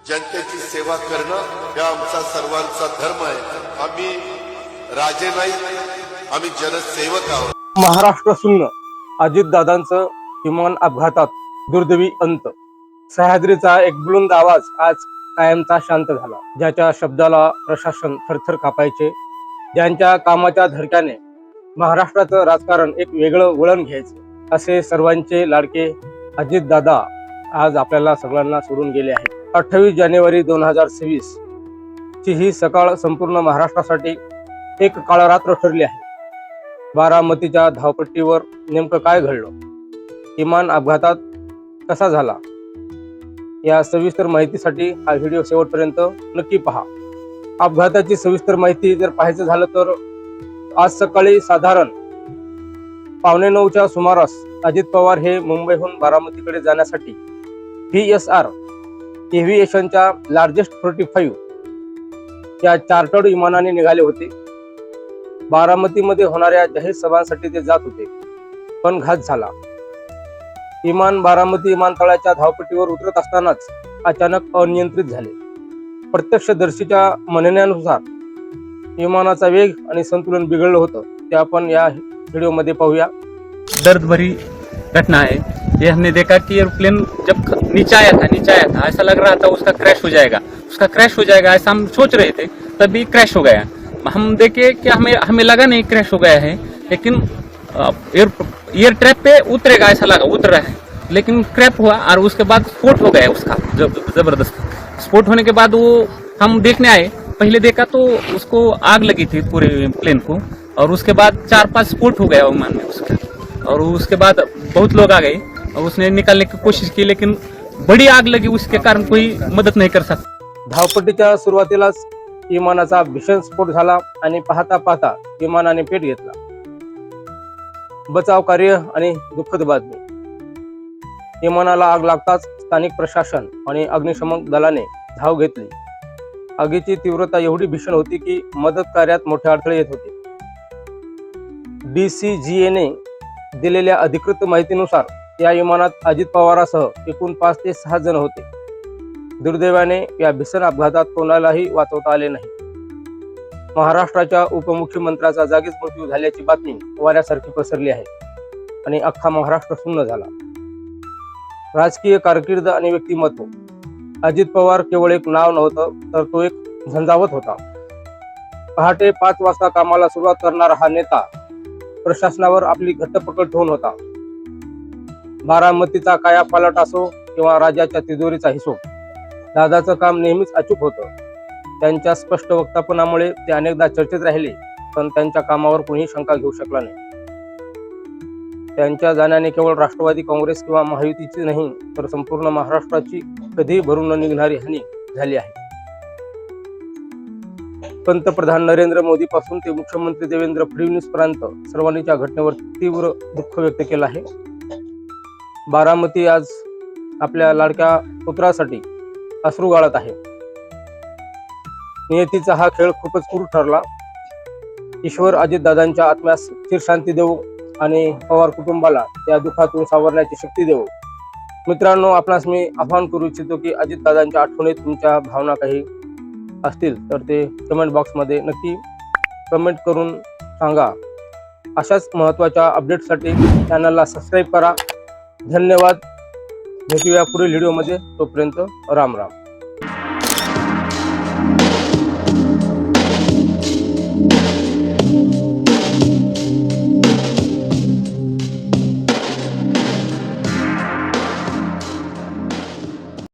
जनतेची सेवा करणं हा आमचा सर्वांचा धर्म आहे। आम्ही राजे नाही, आम्ही जनसेवक आहोत। महाराष्ट्र शून्य अजितदादांचं विमान अपघातात दुर्दैवी अंत। सह्याद्रीचा एक बुलंद आवाज आज कायमचा शांत झाला। ज्याच्या शब्दाला प्रशासन थरथर कापायचे, ज्यांच्या कामाच्या धडक्याने महाराष्ट्राचं राजकारण एक वेगळं वळण घ्यायचे, असे सर्वांचे लाडके अजितदादा आज आपल्याला सगळ्यांना सोडून गेले आहेत। 28 जानेवारी 2026 ची ही सकाळ संपूर्ण महाराष्ट्रासाठी एक काळ रात्र ठरली आहे। बारामतीच्या धावपट्टीवर नेमकं काय घडलं, विमान अपघातात कसा झाला, या सविस्तर माहितीसाठी हा व्हिडिओ शेवटपर्यंत नक्की पहा। अपघाताची सविस्तर माहिती जर पाहायचं झालं तर आज सकाळी साधारण 8:45च्या सुमारास अजित पवार हे मुंबईहून बारामतीकडे जाण्यासाठी VSR एव्हिएशनच्या लार्जेस्ट 45 या चार्टर्ड विमानाने निघाले होते। बारामतीमध्ये होणाऱ्या जाहीर सभांसाठी ते जात होते, पण घात झाला। विमान बारामती विमानतळाच्या धावपट्टीवर उतरत असतानाच अचानक अनियंत्रित झाले। प्रत्यक्षदर्शीच्या म्हणण्यानुसार विमानाचा वेग आणि संतुलन बिघडलं होतं, ते आपण या व्हिडिओमध्ये पाहूया। दर्द भरी घटना है। ये हमने देखा कि एयरप्लेन जब नीचे आया था ऐसा लग रहा था उसका क्रैश हो जाएगा, ऐसा हम सोच रहे थे, तभी क्रैश हो गया। हम देखे कि हमें लगा नहीं क्रैश हो गया है, लेकिन एयर ट्रैप पे उतरेगा ऐसा लगा, उतर रहा है, लेकिन क्रैप हुआ और उसके बाद स्फोट हो गया उसका जबरदस्त। स्फोट होने के बाद वो हम देखने आए, पहले देखा तो उसको आग लगी थी पूरे प्लेन को, और उसके बाद 4-5 स्फोट हो गया विमान में उसका, और उसके बाद बहुत लोग आ गए और उसने निकालने की कोशिश की, लेकिन बड़ी आग लगी, उसके कारण कोई मदद नहीं कर सकता। धावपट्टीच्या सुरुवातीलाच विमानाचा भीषण स्फोट झाला आणि पाहता पाहता विमानाने पेट घेतला। बचाव कार्य आणि दुःखद बातमी। विमानाला आग लागताच स्थानिक प्रशासन आणि अग्निशमन दलाने धाव घेतली। आगीची तीव्रता एवढी भीषण होती की मदत कार्यात मोठे अडथळे येत होते। DCGA दिलेल्या अधिकृत माहितीनुसार या विमानात अजित पवारासह एकूण 5 ते 6 जण होते। दुर्दैवाने या भीषण अपघातात कोणालाही वाचवता आले नाही। महाराष्ट्राच्या उपमुख्यमंत्र्याचा जागीच मृत्यू झाल्याची बातमी वाऱ्यासारखी पसरली आहे आणि अख्खा महाराष्ट्र सुन्न झाला। राजकीय कारकीर्द आणि व्यक्तिमत्व। अजित पवार केवळ एक नाव नव्हतं, तर तो एक झंझावत होता। पहाटे 5 वाजता कामाला सुरुवात करणारा हा नेता प्रशासनावर आपली घट्ट पकड ठेवून होता। बारामतीचा कायापालट असो किंवा राज्याच्या तिजोरीचा हिशोब, दादाचं काम नेहमीच अचूक होतं। त्यांच्या स्पष्ट वक्तापणामुळे ते अनेकदा चर्चेत राहिले, पण त्यांच्या कामावर कोणीही शंका घेऊ शकला नाही। त्यांच्या जाण्याने केवळ राष्ट्रवादी काँग्रेस किंवा महायुतीची नाही, तर संपूर्ण महाराष्ट्राची कधीही भरून न निघणारी हानी झाली आहे। पंतप्रधान नरेंद्र मोदी पासून ते मुख्यमंत्री देवेंद्र फडणवीस पर्यंत सर्वांनी या घटनेवर तीव्र दुःख व्यक्त केलं आहे। बारामती आज आपल्या लाडक्या पुत्रासाठी अश्रू गाळत आहे। नियतीचा हा खेळ खूपच क्रूर ठरला। ईश्वर अजितदादांच्या आत्म्यास चिरशांती देवो आणि पवार कुटुंबाला त्या दुःखातून सावरण्याची शक्ती देवो। मित्रांनो, आपणास मी आवाहन करू इच्छितो की अजितदादांच्या आठवणीत तुमच्या भावना काही असतील तर ते कमेंट बॉक्समध्ये नक्की कमेंट करून सांगा। अशाच महत्त्वाच्या अपडेटसाठी चॅनलला सबस्क्राईब करा। धन्यवाद। भेटूया पुढील व्हिडिओमध्ये, तोपर्यंत राम राम।